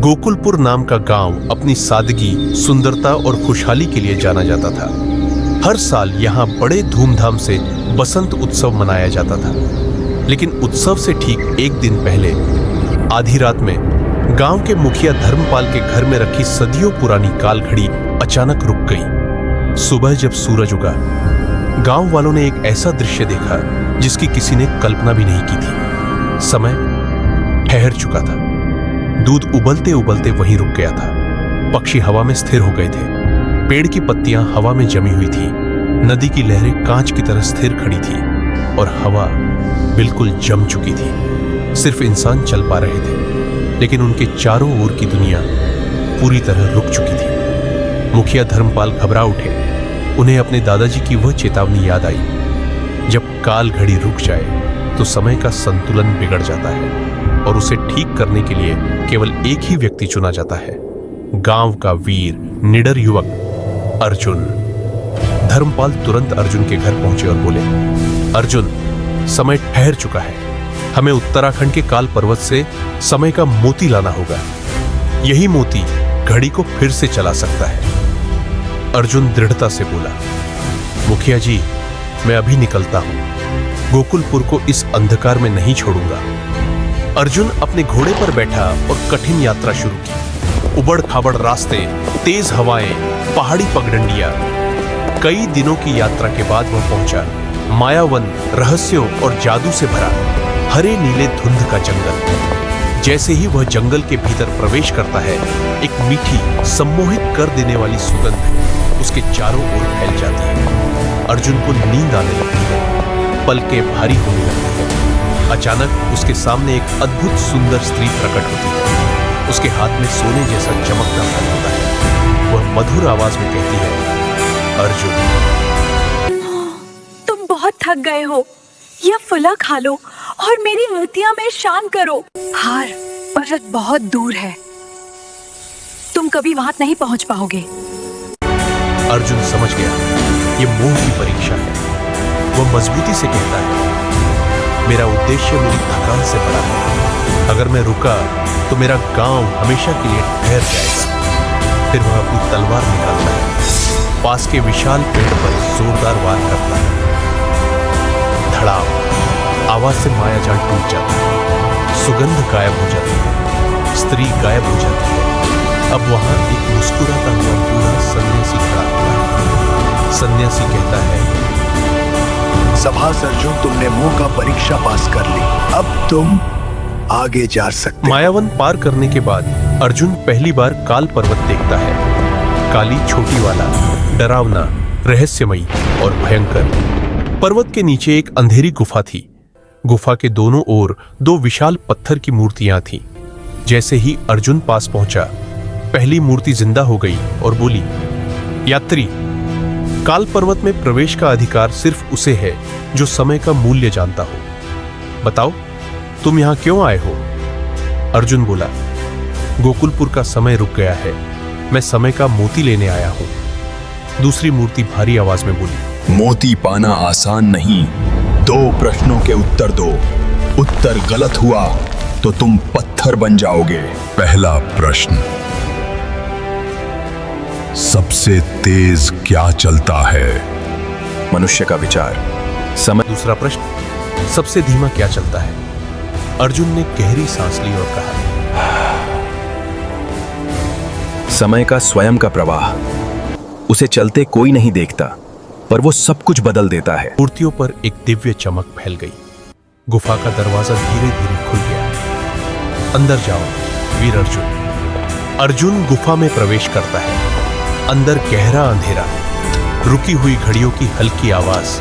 गोकुलपुर नाम का गांव अपनी सादगी, सुंदरता और खुशहाली के लिए जाना जाता था। हर साल यहाँ बड़े धूमधाम से बसंत उत्सव मनाया जाता था। लेकिन उत्सव से ठीक एक दिन पहले आधी रात में गांव के मुखिया धर्मपाल के घर में रखी सदियों पुरानी काल घड़ी अचानक रुक गई। सुबह जब सूरज उगा, गांव वालों ने एक ऐसा दृश्य देखा जिसकी किसी ने कल्पना भी नहीं की थी। समय ठहर चुका था। दूध उबलते उबलते वहीं रुक गया था। पक्षी हवा में स्थिर हो गए थे। पेड़ की पत्तियां हवा में जमी हुई थी। नदी की लहरें कांच की तरह स्थिर खड़ी थी और हवा बिल्कुल जम चुकी थी। सिर्फ इंसान चल पा रहे थे, लेकिन उनके चारों ओर की दुनिया पूरी तरह रुक चुकी थी। मुखिया धर्मपाल घबरा उठे। उन्हें अपने दादाजी की वह चेतावनी याद आई, जब काल घड़ी रुक जाए तो समय का संतुलन बिगड़ जाता है और उसे ठीक करने के लिए केवल एक ही व्यक्ति चुना जाता है, गांव का वीर निडर युवक अर्जुन। धर्मपाल तुरंत अर्जुन के घर पहुंचे और बोले, अर्जुन, समय ठहर चुका है। हमें उत्तराखंड के काल पर्वत से समय का मोती लाना होगा। यही मोती घड़ी को फिर से चला सकता है। अर्जुन दृढ़ता से बोला, मुखिया जी, मैं अभी निकलता हूं। गोकुलपुर को इस अंधकार में नहीं छोड़ूंगा। अर्जुन अपने घोड़े पर बैठा और कठिन यात्रा शुरू की। उबड़ खाबड़ रास्ते, तेज हवाएं, पहाड़ी पगडंडियां। कई दिनों की यात्रा के बाद वह पहुंचा मायावन, रहस्यों और जादू से भरा हरे नीले धुंध का जंगल। जैसे ही वह जंगल के भीतर प्रवेश करता है, एक मीठी, सम्मोहित कर देने वाली सुगंध उसके चारों ओर फैल जाती है। अर्जुन को नींद आने लगती है। पलकें भारी होने लगती है। अचानक उसके सामने एक अद्भुत सुंदर स्त्री प्रकट होती है। उसके हाथ में सोने जैसा चमकता फल होता है। वह मधुर आवाज में कहती है, अर्जुन, तुम बहुत थक गए हो। यह फला खा लो और मेरी रतिया में शांत करो। हार पर्वत बहुत दूर है, तुम कभी वहां नहीं पहुंच पाओगे। अर्जुन समझ गया, यह मोह की परीक्षा है। वह मजबूती से कहता है, मेरा उद्देश्य मेरी थकान से बड़ा है। अगर मैं रुका तो मेरा गांव हमेशा के लिए ठहर जाएगा। फिर वह अपनी तलवार निकालता है। पास के विशाल पेड़ पर जोरदार वार करता है। धड़ाम आवाज से मायाजाल टूट जाता है। सुगंध गायब हो जाती है। स्त्री गायब हो जाती है। अब वहां एक मुस्कुराता हुआ बूढ़ा सन्यासी खड़ा होता है। सन्यासी कहता है, शाबाश अर्जुन, तुमने मोह का परीक्षा पास कर ली। अब तुम आगे जा सकते। मायावन पार करने के बाद अर्जुन पहली बार काल पर्वत देखता है। काली छोटी वाला, डरावना, रहस्यमयी और भयंकर। पर्वत के नीचे एक अंधेरी गुफा थी। गुफा के दोनों ओर दो विशाल पत्थर की मूर्तियां थीं। जैसे ही अर्जुन पास पहुंचा, पहली मूर्ति जिंदा हो गई और बोली, यात्री, काल पर्वत में प्रवेश का अधिकार सिर्फ उसे है जो समय का मूल्य जानता हो। बताओ, तुम यहां क्यों आए हो? अर्जुन बोला, गोकुलपुर का समय रुक गया है। मैं समय का मोती लेने आया हूं। दूसरी मूर्ति भारी आवाज में बोली, मोती पाना आसान नहीं। 2 प्रश्नों के उत्तर दो। उत्तर गलत हुआ तो तुम पत्थर बन जाओगे। पहला प्रश्न, सबसे तेज क्या चलता है? मनुष्य का विचार। समय। दूसरा प्रश्न, सबसे धीमा क्या चलता है? अर्जुन ने गहरी सांस ली और कहा, समय का स्वयं का प्रवाह। उसे चलते कोई नहीं देखता, पर वो सब कुछ बदल देता है। मूर्तियों पर एक दिव्य चमक फैल गई। गुफा का दरवाजा धीरे धीरे खुल गया। अंदर जाओ वीर अर्जुन। अर्जुन गुफा में प्रवेश करता है। अंदर गहरा अंधेरा, रुकी हुई घड़ियों की हल्की आवाज,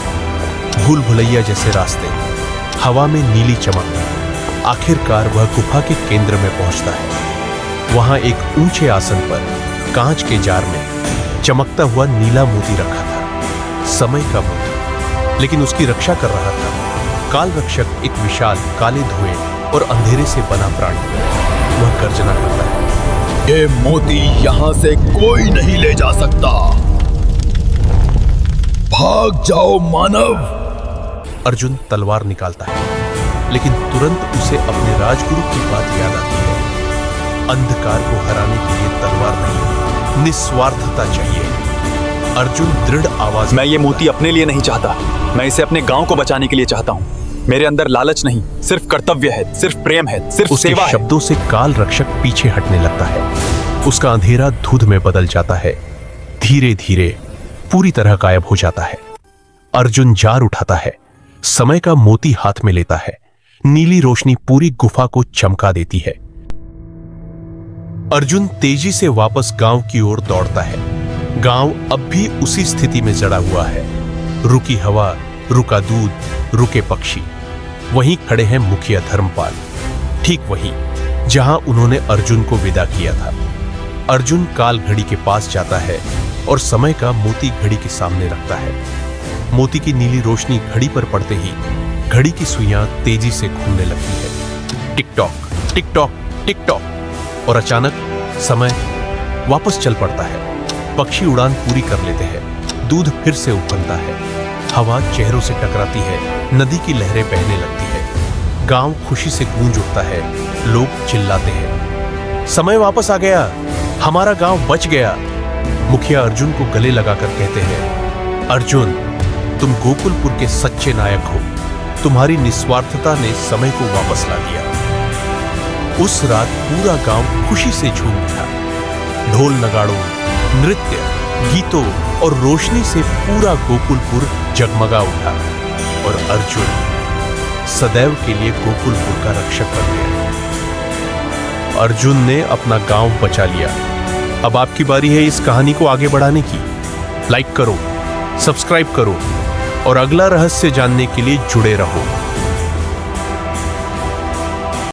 भूल भुलैया जैसे रास्ते, हवा में नीली चमक। आखिरकार वह गुफा के केंद्र में पहुंचता है। वहां एक ऊंचे आसन पर कांच के जार में चमकता हुआ नीला मोती रखा था। समय का मोती, लेकिन उसकी रक्षा कर रहा था काल रक्षक, एक विशाल काले धुएं और अंधेरे से बना प्राणी। वह गर्जना करता है, ये मोती यहां से कोई नहीं ले जा सकता। भाग जाओ मानव। अर्जुन तलवार निकालता है, लेकिन तुरंत उसे अपने राजगुरु की बात याद आती है। अंधकार को हराने के लिए तलवार नहीं, निस्वार्थता चाहिए। अर्जुन दृढ़ आवाज मैं ये मोती अपने लिए नहीं चाहता, मैं इसे अपने गांव को बचाने के लिए चाहता हूँ। मेरे अंदर लालच नहीं, सिर्फ कर्तव्य है, सिर्फ प्रेम है, सिर्फ उसके सेवा है। शब्दों से काल रक्षक पीछे हटने लगता है। उसका अंधेरा धुंध में बदल जाता है, धीरे धीरे पूरी तरह गायब हो जाता है। अर्जुन जार उठाता है, समय का मोती हाथ में लेता है। नीली रोशनी पूरी गुफा को चमका देती है। अर्जुन तेजी से वापस गांव की ओर दौड़ता है। गांव अब भी उसी स्थिति में जड़ा हुआ है। रुकी हवा, रुका दूध, रुके पक्षी। वहीं खड़े हैं मुखिया धर्मपाल, ठीक वहीं जहां उन्होंने अर्जुन को विदा किया था। अर्जुन काल घड़ी के पास जाता है और समय का मोती घड़ी के सामने रखता है। मोती की नीली रोशनी घड़ी पर पड़ते ही घड़ी की सुइयां तेजी से घूमने लगती है। Tick tock, tick tock, tick tock. और अचानक समय वापस चल पड़ता है। पक्षी उड़ान पूरी कर लेते हैं। दूध फिर से उफनता है। हवा चेहरों से टकराती है। नदी की लहरें बहने लगती है। गांव खुशी से गूंज उठता है। लोग चिल्लाते हैं, समय वापस आ गया, हमारा गांव बच गया। मुखिया अर्जुन को गले लगाकर कहते हैं, अर्जुन, तुम गोकुलपुर के सच्चे नायक हो। तुम्हारी निस्वार्थता ने समय को वापस ला दिया। उस रात पूरा गांव खुशी से झूम उठा। ढोल नगाड़ों, नृत्य, गीतों और रोशनी से पूरा गोकुलपुर जगमगा उठा और अर्जुन सदैव के लिए गोकुलपुर का रक्षक बन गया। अर्जुन ने अपना गांव बचा लिया। अब आपकी बारी है इस कहानी को आगे बढ़ाने की। लाइक करो, सब्सक्राइब करो और अगला रहस्य जानने के लिए जुड़े रहो।